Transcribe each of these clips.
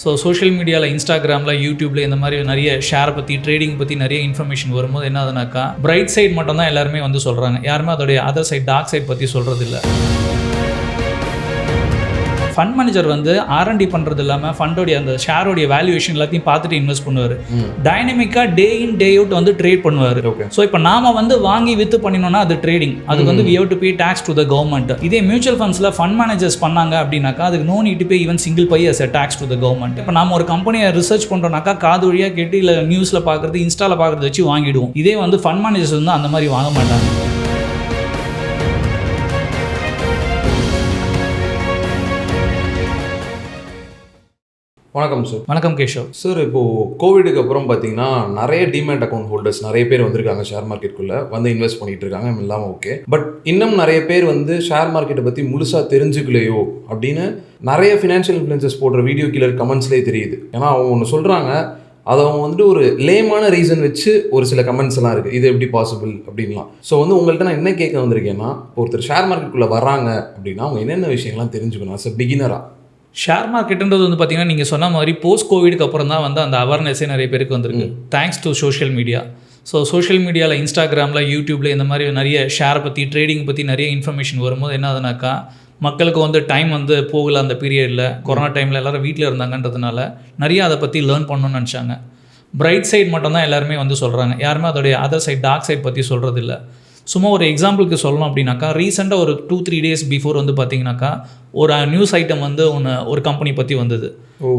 So social மீடியாவில் இன்ஸ்டாகிராமில் யூடியூப்பில் இந்த மாதிரி நிறைய ஷேரை பற்றி ட்ரேடிங் பற்றி நிறைய இன்ஃபர்மேஷன் வரும்போது என்ன ஆகுதுனாக்கா பிரைட் சைட் மட்டும் தான் எல்லாருமே வந்து சொல்கிறாங்க. யாருமே அதோடைய அதர் சைட் டார்க் சைட் பற்றி சொல்கிறது இல்லை. ஃபண்ட் மேனேஜர் வந்து R&D பண்ணுறது இல்லாமல் ஃபண்டோடைய அந்த ஷேரோடைய வேல்யூவேஷன் எல்லாத்தையும் பார்த்துட்டு இன்வெஸ்ட் பண்ணுவார். டைனமிக்காக டே இன் டே அவுட் வந்து ட்ரேட் பண்ணுவார். ஸோ இப்போ நாம வந்து வாங்கி வித்து பண்ணினோம்னா அது ட்ரேடிங். அதுக்கு வந்து we have to pay tax to the government. இதே மியூச்சுவல் ஃபண்ட்ஸில் ஃபண்ட் மேனேஜர்ஸ் பண்ணாங்க அப்படின்னாக்கா அதுக்கு no need to pay even single pay as a tax to the government. இப்போ நம்ம ஒரு கம்பெனியை ரிசர்ச் பண்ணுறோம்னாக்கா காது வழியாக கேட்டு இல்லை நியூஸில் பார்க்குறது இன்ஸ்டாவில் பார்க்குறது வச்சு வாங்கிடுவோம். இதே வந்து ஃபண்ட் மேனேஜர்ஸ் வந்து அந்த மாதிரி வாங்க மாட்டாங்க. வணக்கம் சார். வணக்கம் கேஷவ் சார், இப்போது கோவிடுக்கு அப்புறம் பார்த்தீங்கன்னா நிறைய டிமேட் அக்கௌண்ட் ஹோல்டர்ஸ் நிறைய பேர் வந்திருக்காங்க ஷேர் மார்க்கெட்டுக்குள்ளே வந்து இன்வெஸ்ட் பண்ணிட்டு இருக்காங்க. இல்லாமல் ஓகே, பட் இன்னும் நிறைய பேர் வந்து ஷேர் மார்க்கெட்டை பற்றி முழுசாக தெரிஞ்சுக்கலையோ அப்படின்னு நிறைய ஃபினான்ஷியல் இன்ஃப்ளூயன்சஸ் போடுற வீடியோ கீழே கமெண்ட்ஸ்லேயே தெரியுது. ஏன்னா அவங்க ஒன்று சொல்கிறாங்க, அதை அவங்க வந்துட்டு ஒரு லேமான ரீசன் வச்சு ஒரு சில கமெண்ட்ஸ் எல்லாம் இருக்குது, இது எப்படி பாசிபிள் அப்படின்லாம். ஸோ வந்து உங்கள்கிட்ட நான் என்ன கேட்க வந்திருக்கேன்னா, ஒருத்தர் ஷேர் மார்க்கெட்டுக்குள்ளே வர்றாங்க அப்படின்னா அவங்க என்னென்ன விஷயங்கள்லாம் தெரிஞ்சுக்கணும் அஸ் அ பிகினராக? ஷேர் மார்க்கெட்டுன்றது வந்து பார்த்தீங்கன்னா நீங்கள் சொன்ன மாதிரி போஸ்ட் கோவிடுக்கு அப்புறம் தான் வந்து அந்த அவேர்னஸே நிறைய பேருக்கு வந்திருக்கு, thanks to social media. So social மீடியாவில் இன்ஸ்டாகிராமில் யூடியூப்பில் இந்த மாதிரி நிறைய ஷேரை பற்றி ட்ரேடிங் பற்றி நிறைய இன்ஃபர்மேஷன் வரும்போது என்ன ஆகுதுனாக்கா மக்களுக்கு வந்து டைம் வந்து போகல. அந்த பீரியடில் கொரோனா டைமில் எல்லோரும் வீட்டில் இருந்தாங்கன்றதுனால நிறைய அதை பற்றி லேர்ன் பண்ணணும்னு நினச்சாங்க. பிரைட் சைட் மட்டும் தான் எல்லாருமே வந்து சொல்கிறாங்க. யாருமே அதோடைய அதர் சைட் டார்க் சைட் பற்றி சொல்கிறது இல்லை. சும்மா ஒரு எக்ஸாம்பிளுக்கு சொல்லணும் அப்படின்னாக்கா ரீசெண்டாக ஒரு 2-3 days பிஃபோர் வந்து பார்த்தீங்கன்னாக்கா ஒரு நியூஸ் ஐட்டம் வந்து ஒரு கம்பெனி பற்றி வந்தது.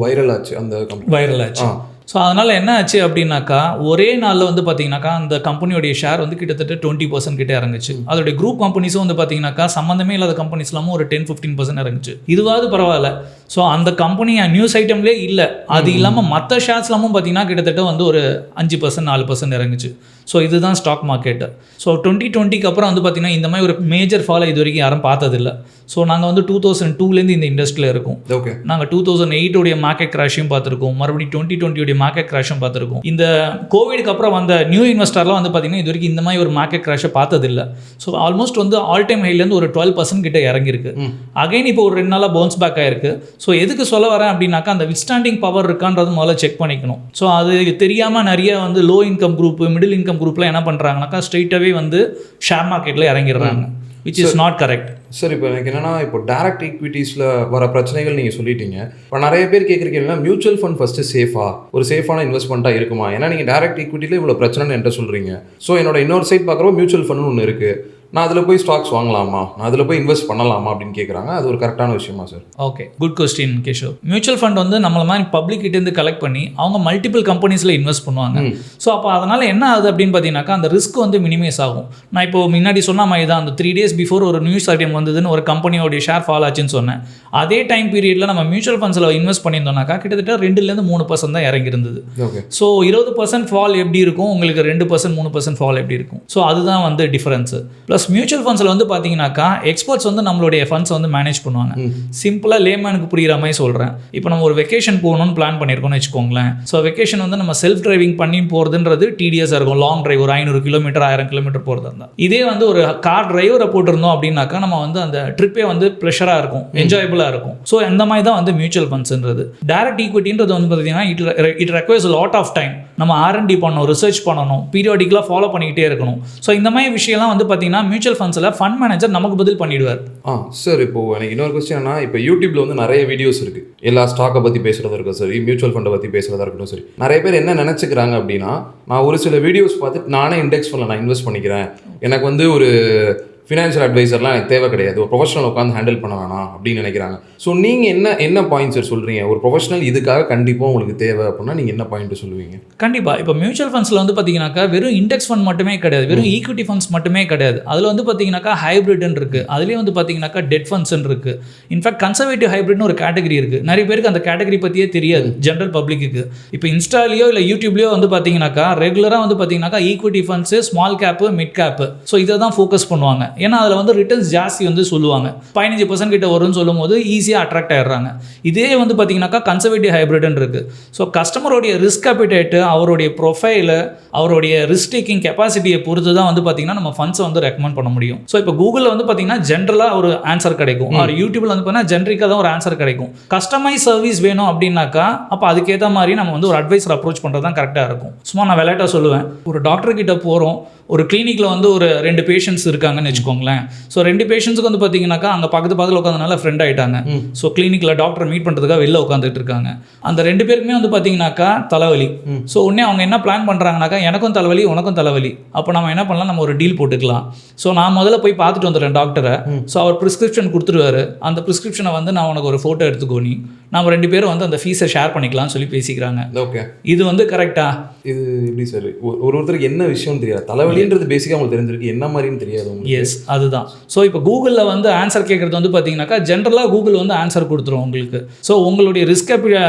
வைரல் ஆச்சு. அந்த வைரல் ஆச்சு. ஸோ அதனால் என்ன ஆச்சு அப்படின்னாக்கா ஒரே நாளில் வந்து பார்த்தீங்கன்னாக்கா அந்த கம்பெனியோடைய ஷேர் வந்து கிட்டத்தட்ட 20% கிட்டே இறங்குச்சு. அதோடைய குரூப் கம்பெனிஸும் வந்து பார்த்தீங்கன்னாக்கா சம்மந்தமே இல்லாத கம்பெனிஸ்லாமும் ஒரு 10-15% இறங்குச்சு. இதுவாது பரவாயில்ல. ஸோ அந்த கம்பெனி நியூஸ் ஐட்டம்லேயே இல்லை. அது இல்லாமல் மற்ற ஷேர்ஸ்லாமும் பார்த்தீங்கன்னா கிட்டத்தட்ட வந்து ஒரு 5%-4% இறங்குச்சு. ஸோ இதுதான் ஸ்டாக் மார்க்கெட்டு. ஸோ 2020க்கு அப்புறம் வந்து பார்த்திங்கன்னா இந்த மாதிரி ஒரு மேஜர் ஃபாலை இது வரைக்கும் யாரும் பார்த்ததில்லை. ஸோ நாங்கள் வந்து 2002லேருந்து இந்த இண்டஸ்ட்ரியில் இருக்கோம். ஓகே, நாங்கள் 2008 மார்க்கெட் கிராஷையும் பார்த்துருக்கோம், மறுபடியும் 2020 மார்க்கெட் கிராஷும் பார்த்துருக்கோம். இந்த கோவிடுக்கு அப்புறம் வந்த நியூ இன்வெஸ்டர்லாம் வந்து பார்த்திங்கன்னா இது வரைக்கும் இந்த மாதிரி ஒரு மார்க்கெட் கிராஷை பார்த்ததில்லை. ஸோ ஆல்மோஸ்ட் வந்து ஆல் டைம் ஹைலேருந்து ஒரு 12% கிட்ட இறங்கியிருக்கு. அகைன் இப்போ ஒரு 2 நாளாக பவுன்ஸ் பேக் ஆகிருக்கு. ஸோ எதுக்கு சொல்ல வரேன் அப்படின்னாக்கா அந்த வித்ஸ்டாண்டிங் பவர் இருக்கான்றது முதல்ல செக் பண்ணிக்கணும். ஸோ அது தெரியாமல் நிறைய வந்து low income group, middle income குரூப்லாம் என்ன பண்ணுறாங்கனாக்கா ஸ்ட்ரெயிட்டாகவே வந்து ஷேர் மார்க்கெட்டில் இறங்கிடுறாங்க, which is not correct. Sir, இப்போ எனக்கு என்னென்னா இப்போ டேரக்ட் ஈக்விட்டிஸில் வர பிரச்சனைகள் நீங்கள் சொல்லிட்டீங்க. இப்போ நிறைய பேர் கேட்குறீங்கன்னா மியூச்சுவல் ஃபண்ட் ஃபஸ்ட்டு சேஃபா, ஒரு சேஃபான இன்வெஸ்ட்மெண்ட்டாக இருக்குமா? ஏன்னா நீங்கள் டேரக்ட் ஈக்விட்டியில் இவ்வளோ பிரச்சனைன்னு என்கிட்ட சொல்கிறீங்க. ஸோ என்னோட இன்னொரு சைட் பார்க்குறப்போ மியூச்சுவல் ஃபண்டுன்னு ஒன்று இருக்குது, நான் அதில் போய் ஸ்டாக்ஸ் வாங்கலாமா, நான் அதில் போய் இன்வெஸ்ட் பண்ணலாமா அப்படின்னு கேட்குறாங்க. அது ஒரு கரெக்டான விஷயமா sir? Okay, good question Keshav. Mutual fund வந்து நம்மள மாதிரி பப்ளிக் கிட்டேருந்து கலெக்ட் பண்ணி அவங்க மல்டிபிள் கம்பெனிஸில் இன்வெஸ்ட் பண்ணுவாங்க. ஸோ அப்போ அதனால் என்ன ஆகுது அப்படின்னு பார்த்தீங்கன்னாக்கா அந்த ரிஸ்க் வந்து மினிமைஸ் ஆகும். நான் இப்போ முன்னாடி சொன்ன மாதிரி தான் அந்த 3 days பிஃபோர் ஒரு நியூஸ் ஐட்டம் வந்ததுன்னு ஒரு கம்பெனியோடைய ஷேர் ஃபால் ஆச்சுன்னு சொன்னேன். அதே டைம் பீரியடில் நம்ம மியூச்சுவல் ஃபண்ட்ஸில் இன்வெஸ்ட் பண்ணியிருந்தோம்னாக்கா கிட்டத்தட்ட 2-3% தான் இறங்கியிருந்தது. ஸோ 20% ஃபால் எப்படி இருக்கும், உங்களுக்கு 2%-3% ஃபால் எப்படி இருக்கும்? ஸோ அதுதான் வந்து டிஃபரன்ஸு. ப்ளஸ் மியூச்சுவல் ஃபண்ட்ஸில் வந்து பார்த்தீங்கன்னாக்கா எக்ஸ்பர்ட்ஸ் வந்து நம்மளுடைய ஃபண்ட்ஸை வந்து மேனேஜ் பண்ணுவாங்க. சிம்பிளாக லேமேனுக்கு புரிகிற மாதிரி சொல்கிறேன். இப்போ நம்ம ஒரு வெக்கேஷன் போகணும்னு பிளான் பண்ணியிருக்கோம்னு வச்சுக்கோங்களேன். ஸோ வெக்கேஷன் வந்து நம்ம செல்ஃப் டிரைவிங் பண்ணி போகிறதுன்றது டிடிஎஸாக இருக்கும். லாங் டிரைவ் ஒரு 500 கிலோமீட்டர் 1000 கிலோமீட்டர் போகிறதா இருந்தால். இதே வந்து ஒரு கார் டிரைவரை போட்டிருந்தோம் அப்படின்னாக்கா நம்ம வந்து அந்த ட்ரிப்பே வந்து ப்ளஷராக இருக்கும், என்ஜாயபிளாக இருக்கும். ஸோ அந்த மாதிரி தான் வந்து மியூச்சுவல் ஃபண்ட்ஸ்ன்றது. டேரக்ட் ஈக்விட்டின்றது வந்து பார்த்தீங்கன்னா it requires lot of time. நம்ம R&D பண்ணணும், ரிசர்ச் பண்ணணும், பீரியாடிக்கலாக ஃபாலோ பண்ணிக்கிட்டே இருக்கணும். ஸோ இந்த மாதிரி விஷயம்லாம் வந்து பார்த்தீங்கன்னா மியூச்சுவல் ஃபண்ட்ஸில் ஃபண்ட் மேனேஜர் நமக்கு பதில் பண்ணிடுவார். சார், இப்போ எனக்கு இன்னொரு கொஸ்டின் என்ன, இப்போ யூடியூப்ல வந்து நிறைய வீடியோஸ் இருக்கு, எல்லா ஸ்டாக்கை பற்றி பேசுறதா இருக்கும் சரி, மியூச்சுவல் ஃபண்டை பற்றி பேசுறதா இருக்கட்டும் சரி. நிறைய பேர் என்ன நினைச்சுக்கிறாங்க அப்படின்னா, நான் ஒரு சில வீடியோஸ் பார்த்துட்டு நானே இண்டெக்ஸ் ஃபண்டில் நான் இன்வெஸ்ட் பண்ணிக்கிறேன், எனக்கு வந்து ஒரு ஃபினான்ஷியல் அட்வைசர்லாம் எனக்கு தேவை கிடையாது, ஒரு ப்ரொஃபஷனல் உட்காந்து ஹேண்டில் பண்ண வேணாம் அப்படின்னு நினைக்கிறாங்க. ஸோ நீங்கள் என்ன பாயிண்ட் சார் சொல்கிறீங்க? ஒரு ப்ரொஃபஷனல் இதுக்காக கண்டிப்பாக உங்களுக்கு தேவை அப்படின்னா நீங்கள் என்ன பாயிண்ட் சொல்லுவீங்க? கண்டிப்பாக இப்போ மியூச்சுவல் ஃபண்ட்ஸில் வந்து பார்த்தீங்கன்னாக்கா வெறும் இண்டெக்ஸ் ஃபண்ட் மட்டுமே கிடையாது, வெறும் ஈக்விட்டி ஃபண்ட்ஸ் மட்டுமே கிடையாது. அதில் வந்து பார்த்தீங்கன்னாக்கா ஹைப்ரிட்னு இருக்குது, அதுலேயே வந்து பார்த்தீங்கன்னாக்கா டெட் ஃபண்ட்ஸ்ன்னு இருக்குது. இன்ஃபேக்ட் கன்சர்வேட்டிவ் ஹைப்ரிட்னு ஒரு கேட்டகரி இருக்குது. நிறைய பேருக்கு அந்த கேட்டகரி பற்றியே தெரியாது ஜென்ரல் பப்ளிக்கு. இப்போ இன்ஸ்டாலேயோ இல்லை யூடியூப்லேயோ வந்து பார்த்தீங்கன்னாக்கா ரெகுலராக வந்து பார்த்தீங்கன்னாக்கா equity funds, small gap, mid gap, so இதை தான் ஃபோக்கஸ் பண்ணுவாங்க. ஏன்னா அதில் வந்து ரிட்டர்ன்ஸ் ஜாஸ்தி வந்து சொல்லுவாங்க. 15% கிட்ட வரும்னு சொல்லும் போது ஈஸியாக அட்ராக்ட் ஆகிடுறாங்க. இதே வந்து பார்த்தீங்கன்னாக்கா கன்சர்வேட்டிவ் ஹைப்ரிட்னு இருக்குது. ஸோ கஸ்டமருடைய ரிஸ்க் அப்பிடைட்டு, அவருடைய ப்ரொஃபைலு, அவருடைய ரிஸ்க் டேக்கிங் கெப்பாசிட்டியை பொறுத்து தான் வந்து பார்த்தீங்கன்னா நம்ம ஃபண்ட்ஸை வந்து ரெக்கமெண்ட் பண்ண முடியும். ஸோ இப்போ கூகுளில் வந்து பார்த்தீங்கன்னா ஜென்ரலாக ஒரு ஆன்சர் கிடைக்கும், ஆர் யூடியூப்ல வந்து பார்த்தீங்கன்னா ஜென்ரிக்காக தான் ஒரு ஆன்சர் கிடைக்கும். கஸ்டமைஸ் சர்வீஸ் வேணும் அப்படின்னாக்கா அப்போ அதுக்கேற்ற மாதிரி நம்ம வந்து ஒரு அட்வைசர் அப்ரோச் பண்ணுறது தான் கரெக்டாக இருக்கும். சும்மா நான் விளையாட்டாக சொல்லுவேன், ஒரு டாக்டர் கிட்ட போகிறோம், ஒரு கிளினிக்கில் வந்து ஒரு 2 பேஷண்ட்ஸ் இருக்காங்கன்னு வச்சுக்கோங்களேன். ஸோ 2 பேஷண்ட்ஸுக்கு வந்து பார்த்தீங்கன்னாக்கா அங்கே பக்கத்தில் உட்காந்தனால ஃப்ரெண்ட் ஆகிட்டாங்க. ஸோ கிளினிக்கில் டாக்டரை மீட் பண்ணுறதுக்காக வெளில உட்காந்துட்டு இருக்காங்க. அந்த 2 பேருக்குமே வந்து பார்த்தீங்கன்னாக்கா தலைவலி. ஸோ உடனே அவங்க என்ன பிளான் பண்ணுறாங்கனாக்கா, எனக்கும் தலைவலி உனக்கும் தலைவலி, அப்போ நம்ம என்ன பண்ணலாம், நம்ம ஒரு டீல் போட்டுக்கலாம். ஸோ நான் முதல்ல போய் பார்த்துட்டு வந்துடுறேன் டாக்டரை. ஸோ அவர் ப்ரிஸ்கிரிப்ஷன் கொடுத்துருவாரு. அந்த ப்ரிஸ்கிரிப்ஷனை வந்து நான் உனக்கு ஒரு ஃபோட்டோ எடுத்துக்கோ, நீ நம்ம 2 பேரும் வந்து அந்த ஃபீஸை ஷேர் பண்ணிக்கலாம்னு சொல்லி பேசிக்கிறாங்க. ஓகே, இது வந்து கரெக்டா? இது எப்படி சார், ஒருத்தருக்கு என்ன விஷயம் தெரியாது, தலைவலின்றது பேசிக்காக உங்களுக்கு தெரிஞ்சிருக்கு, என்ன மாதிரின்னு தெரியாது உங்களுக்கு. எஸ், அதுதான். ஸோ இப்போ கூகுளில் வந்து ஆன்சர் கேட்குறது வந்து பார்த்தீங்கன்னாக்கா ஜென்ரலாக கூகுள் வந்து ஆன்சர் கொடுத்துரும் உங்களுக்கு. ஸோ உங்களுடைய ரிஸ்க்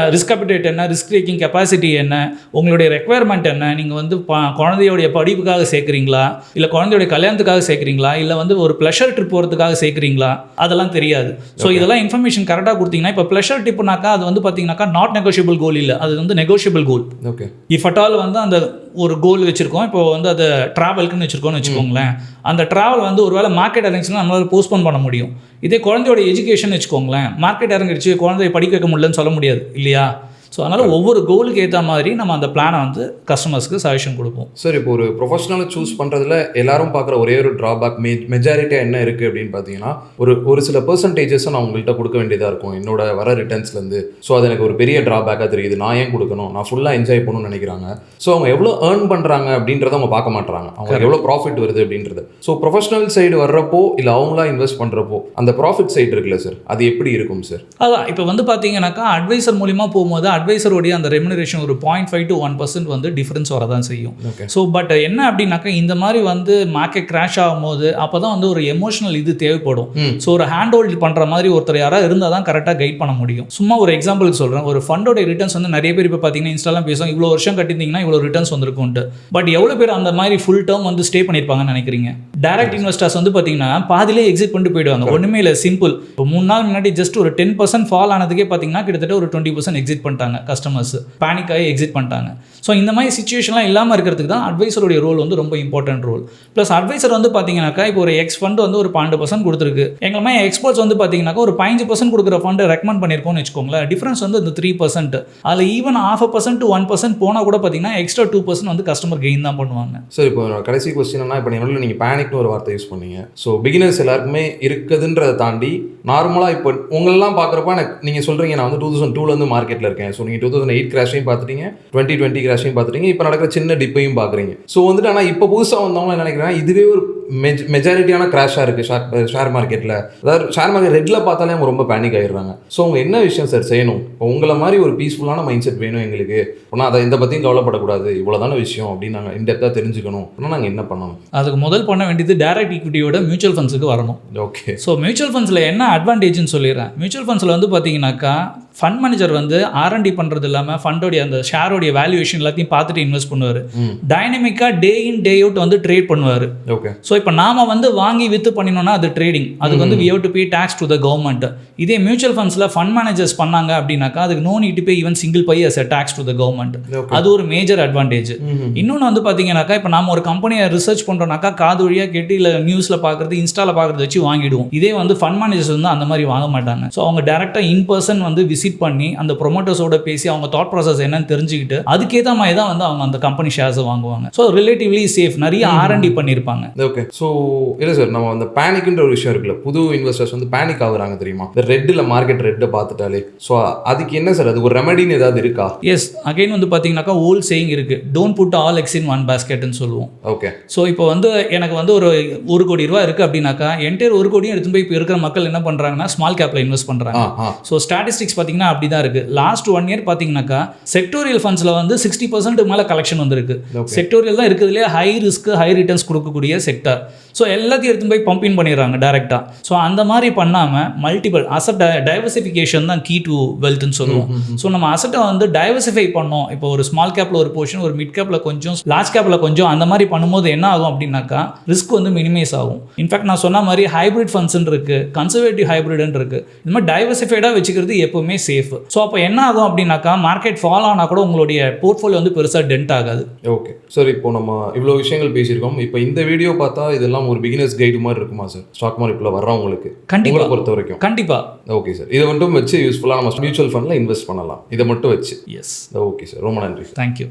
அப்பிடைட் என்ன, ரிஸ்க் டேக்கிங் கெப்பாசிட்டி என்ன, உங்களுடைய ரெக்குவயர்மெண்ட் என்ன, நீங்கள் வந்து குழந்தையோடைய படிப்புக்காக சேர்க்குறீங்களா, இல்லை குழந்தையோடைய கல்யாணத்துக்காக சேர்க்குறீங்களா, இல்லை வந்து ஒரு ப்ளஷர் ட்ரிப் போகிறதுக்காக சேர்க்குறீங்களா, அதெல்லாம் தெரியாது. ஸோ இதெல்லாம் இன்ஃபர்மேஷன் கரெக்டாக கொடுத்தீங்கன்னா, இப்போ ப்ளஷர் ட்ரிப்னாக்கா அது வந்து பார்த்தீங்கன்னாக்கா நாட் நெகோஷியபிள் கோல் இல்லை, அது வந்து negotiable goal. Okay, if at all வந்து அந்த ஒரு கோல் வச்சுருக்கோம், இப்போ வந்து அதை ட்ராவலுக்குன்னு வச்சுருக்கோன்னு வச்சுக்கோங்களேன். அந்த ட்ராவல் வந்து ஒரு வேளை மார்க்கெட் இறங்கிச்சுன்னா நம்மளால் போஸ்ட்போன் பண்ண முடியும். இதே குழந்தையோட எஜுகேஷன் வச்சுக்கோங்களேன், மார்க்கெட் இறங்கிடுச்சு, குழந்தைய படிக்க வைக்க முடியலன்னு சொல்ல முடியாது இல்லையா? ஸோ அதனால் ஒவ்வொரு கோலுக்கு ஏற்ற மாதிரி நம்ம அந்த பிளானை வந்து கஸ்டமர்ஸ்க்கு சஜஷன் கொடுப்போம். சார், இப்போ ஒரு ப்ரொஃபஷனலை சூஸ் பண்ணுறதுல எல்லாரும் பார்க்குற ஒரே ஒரு ட்ராபேக் மெஜாரிட்டியாக என்ன இருக்குது அப்படின்னு பார்த்தீங்கன்னா, ஒரு சில பர்சன்டேஜஸை நான் உங்கள்கிட்ட கொடுக்க வேண்டியதாக இருக்கும் என்னோட வர ரிட்டர்ன்ஸ்லேருந்து. ஸோ அது எனக்கு ஒரு பெரிய ட்ராபேக்காக தெரியுது. நான் ஏன் கொடுக்கணும், நான் ஃபுல்லாக என்ஜாய் பண்ணணும்னு நினைக்கிறாங்க. ஸோ அவங்க எவ்வளோ ஏர்ன் பண்ணுறாங்க அப்படின்றத அவங்க பார்க்க மாட்டாங்க, அவங்க எவ்வளோ ப்ராஃபிட் வருது அப்படின்றது. ஸோ ப்ரொஃபஷனல் சைடு வர்றப்போ இல்லை அவங்களா இன்வெஸ்ட் பண்ணுறப்போ அந்த ப்ராஃபிட் சைடு இருக்குல்ல சார், அது எப்படி இருக்கும் சார்? அதான் இப்போ வந்து பார்த்தீங்கன்னாக்கா அட்வைசர் மூலிமா போகும்போது அட்வைசருடைய அந்த ரெமுனரேஷன் ஒரு 0.5 to 1% வந்து டிஃபரன்ஸ் வரதான் செய்யும். ஸோ பட் என்ன அப்படின்னாக்கா, இந்த மாதிரி வந்து மார்க்கெட் கிராஷ் ஆகும்போது அப்போ தான் வந்து ஒரு எமோஷனல் இது தேவைப்படும். ஸோ ஒரு ஹேண்ட் ஹோல்டு பண்ணுற மாதிரி ஒருத்தர் யாராவது இருந்தால் தான் கரெக்டாக கைட் பண்ண முடியும். சும்மா ஒரு எக்ஸாம்பிளுக்கு சொல்கிறேன், ஒரு ஃபண்டோட ரிட்டர்ன்ஸ் வந்து நிறைய பேர் இப்போ பார்த்தீங்கன்னா இன்ஸ்டாலாம் பேசுவோம், இவ்வளோ வருஷம் கட்டியிருந்தீங்கன்னா இவ்வளோ ரிட்டர்ன்ஸ் வந்திருக்கும்ட்டு. பட் எவ்வளோ பேர் அந்த மாதிரி ஃபுல் டேர்ம் வந்து ஸ்டே பண்ணியிருப்பாங்கன்னு நினைக்கிறீங்க? டைரக்ட் இன்வெஸ்டர்ஸ் வந்து பார்த்தீங்கன்னா பாதிலே எக்ஸிட் பண்ணிட்டு போயிடுவாங்க. ஒன்றுமே இல்லை, சிம்பிள். இப்போ 3 நாள் முன்னாடி ஜஸ்ட் ஒரு 10% ஃபால் ஆனதுக்கே பார்த்தீங்கன்னா கிட்டத்தட்ட ஒரு 20% எக்ஸிட் பண்ணிட்டாங்க கஸ்டமர்ஸ், பேனிக் ஆகி எக்ஸிட் பண்ணிட்டாங்க. ஸோ இந்த மாதிரி சிச்சுவேஷன்லாம் இல்லாமல் இருக்கிறதுக்கு தான் அட்வைசருடைய ரோல் வந்து ரொம்ப இம்பார்ட்டன்ட் ரோல். ப்ளஸ் அட்வைசர் வந்து பார்த்தீங்கன்னாக்கா இப்போ ஒரு எக்ஸ் ஃபண்ட் வந்து ஒரு 12% கொடுத்துருக்கு, எங்கள் மாதிரி எக்ஸ்பர்ட்ஸ் வந்து பார்த்தீங்கன்னாக்கா ஒரு 15% கொடுக்குற ஃபண்டை ரெக்கமெண்ட் பண்ணியிருக்கோம்னு வச்சுக்கோங்களேன். டிஃபரன்ஸ் வந்து இந்த 3%, அதில் ஈவன் 0.5% to 1% போனால் கூட பார்த்தீங்கன்னா எக்ஸ்ட்ரா 2% வந்து கஸ்டமர் கெயின் தான் பண்ணுவாங்க. சார், இப்போ கடைசி கொஸ்டின்னா, இப்போ நீங்கள் பேனிக்னு ஒரு வார்த்தை யூஸ் பண்ணீங்க. ஸோ பிகினர்ஸ் எல்லாருக்குமே இருக்குதுன்றதை தாண்டி நார்மலாக இப்போ உங்களெல்லாம் பார்க்குறப்ப நீங்கள் சொல்கிறீங்க நான் வந்து 2002 மார்க்கெட்டில் இருக்கேன். ஸோ நீங்கள் 2008 கிராஷையும் பார்த்துட்டீங்க, 2020 கிராஷையும் பார்த்துட்டீங்க, இப்போ நடக்கிற சின்ன டிப்பையும் பார்க்குறீங்க. ஸோ வந்துட்டு ஆனால் இப்போ புதுசாக வந்தவங்க என்ன நினைக்கிறேன், இதுவே ஒரு மெஜாரிட்டியான கிராஷாக இருக்குது ஷேர் மார்க்கெட்டில். அதாவது ஷேர் மார்க்கெட் ரெட்டில் பார்த்தாலே அவங்க ரொம்ப பேனிக் ஆகிடுறாங்க. ஸோ அவங்க என்ன விஷயம் சார் செய்யணும்? இப்போ உங்களை மாதிரி ஒரு பீஸ்ஃபுல்லான மைண்ட் செட் வேணும் எங்களுக்கு, ஆனால் அதை இந்த பற்றியும் கவலைப்படக்கூடாது, இவ்வளோதான விஷயம் அப்படின்னு நாங்கள் இன்டெப்த்தாக தெரிஞ்சுக்கணும் அப்படின்னா நாங்கள் என்ன பண்ணணும்? அதுக்கு முதல் பண்ண வேண்டியது டைரக்ட் ஈக்விட்டியோட மியூச்சுவல் ஃபண்ட்ஸுக்கு வரணும். ஓகே, ஸோ மியூச்சுவல் ஃபண்ட்ஸில் என்ன அட்வான்டேஜ்னு சொல்லிடுறேன். மியூச்சுவல் ஃபண்ட்ஸில் வந்து பார்த்தீங்கன்னாக்கா ஃபண்ட் மேனேஜர் வந்து R&D பண்ணுறது இல்லாமல் ஃபண்டோடைய அந்த ஷேரோடைய வேல்யூவேஷன் எல்லாத்தையும் பார்த்துட்டு இன்வெஸ்ட் பண்ணுவார். டைனமிக்காக டே இன் டே அவுட் வந்து ட்ரேட் பண்ணுவார். ஓகே, ஸோ இப்போ நாம வந்து வாங்கி வித்து பண்ணினோம்னா அது ட்ரேடிங், அதுக்கு வந்து we have to pay tax to the government. இதே மியூச்சுவல் ஃபண்ட்ஸில் ஃபண்ட் மேனேஜர்ஸ் பண்ணாங்க அப்படின்னாக்கா அதுக்கு no need to pay even single pay as a tax to the government. அது ஒரு மேஜர் அட்வான்டேஜ். இன்னொன்று வந்து பார்த்தீங்கன்னாக்கா இப்போ நாம ஒரு கம்பெனியை ரிசர்ச் பண்ணுறோம்னாக்கா காது வழியாக கேட்டு இல்லை நியூஸில் பார்க்குறது இன்ஸ்டாவில் பார்க்குறது வச்சு வாங்கிடுவோம். இதே வந்து ஃபண்ட் மேனேஜர்ஸ் வந்து அந்த மாதிரி வாங்க மாட்டாங்க. ஸோ அவங்க டேரெக்டாக இன் பர்சன் வந்து விசிட் பண்ணி அந்த ப்ரொமோட்டர்ஸோட பேசி அவங்க தாட் ப்ராசஸ் என்னன்னு தெரிஞ்சுக்கிட்டு அதுக்கேற்ற மாதிரி தான் வந்து அவங்க அந்த கம்பெனி ஷேர்ஸை வாங்குவாங்க. ஸோ ரிலேட்டிவ்லி சேஃப், நிறைய R&D பண்ணியிருப்பாங்க. ஓகே, ஸோ இல்லை சார், நம்ம அந்த பேனிக்ன்ற ஒரு விஷயம் இருக்குல்ல, புது இன்வெஸ்டர்ஸ் வந்து பேனிக் ஆகுறாங்க தெரியுமா, இந்த ரெட்டில் மார்க்கெட் ரெட்டை பார்த்துட்டாலே. ஸோ அதுக்கு என்ன சார், அது ஒரு ரெமெடின்னு ஏதாவது இருக்கா? எஸ், அகைன் வந்து பார்த்தீங்கன்னாக்கா ஓல்ட் சேயிங் இருக்குது, don't put all eggs in one பேஸ்கெட்னு சொல்லுவோம். ஓகே, ஸோ இப்போ வந்து எனக்கு வந்து ஒரு 1 கோடி ரூபா இருக்குது அப்படின்னாக்கா என்டையர் 1 கோடியும் எடுத்து போய் இப்போ இருக்கிற மக்கள் என்ன பண்ணுறாங்கன்னா ஸ்மால் கேப்பில் இன்வெஸ்ட் பண்ணுறாங்க. ஸோ ஸ்டாட்டிஸ்டிக்ஸ் பார்த்தீங்கன்னா அப்படி தான் இருக்குது. லாஸ்ட் 1 இயர் பார்த்தீங்கன்னாக்கா செக்டோரியல் ஃபண்ட்ஸில் வந்து 60% மேலே கலெக்ஷன் வந்துருக்கு. செக்டோரியல் தான் இருக்கிறதுலே ஹை ரிஸ்க் ஹை ரிட்டர்ன்ஸ் கொடுக்கக்கூடிய செக்டர். ஸோ எல்லாத்தையும் எடுத்து போய் பம்பின் பண்ணிடுறாங்க டேரெக்டாக. ஸோ அந்த மாதிரி பண்ணாமல் மல்டிபிள் அசட் டைவர்சிஃபிகேஷன் தான் கீ டு வெல்த்னு சொல்லுவோம். ஸோ நம்ம அசட்டை வந்து டைவர்சிஃபை பண்ணோம். இப்போ ஒரு ஸ்மால் கேப்பில் ஒரு போர்ஷன், ஒரு மிட் கேப்பில் கொஞ்சம், லார்ஜ் கேப்பில் கொஞ்சம், அந்த மாதிரி பண்ணும்போது என்ன ஆகும் அப்படின்னாக்கா ரிஸ்க் வந்து மினிமைஸ் ஆகும். இன்ஃபேக்ட் நான் சொன்ன மாதிரி ஹைப்ரிட் ஃபண்ட்ஸ்ன்னு இருக்குது, கன்சர்வேட்டிவ் ஹைப்ரிட்னு இருக்குது. இந்த மாதிரி டைவர்சிஃபைடாக வச்சுக்கிறது எப்போவுமே சேஃப். ஸோ அப்போ என்ன ஆகும் அப்படின்னாக்கா மார்க்கெட் ஃபால் ஆனால் கூட உங்களுடைய போர்ட்ஃபோலியோ வந்து பெருசாக டென்ட் ஆகாது. ஓகே சார், இப்போ நம்ம இவ்வளோ விஷயங்கள் பேசியிருக்கோம். இப்போ இந்த வீடியோ பார்த்தா இதெல்லாம் ஒரு பிகினர்ஸ் கைடு மாதிரி இருக்குமா சார் ஸ்டாக் மார்க்கெட்டில் வர்றவங்களுக்கு? கண்டிப்பாக பொறுத்த வரைக்கும் கண்டிப்பாக. ஓகே சார், இதை மட்டும் வச்சு யூஸ்ஃபுல்லாக நம்ம மியூச்சுவல் ஃபண்டில் இன்வெஸ்ட் பண்ணலாம், இதை மட்டும் வச்சு. எஸ். ஓகே சார், ரொம்ப நன்றி சார். தேங்க்யூ.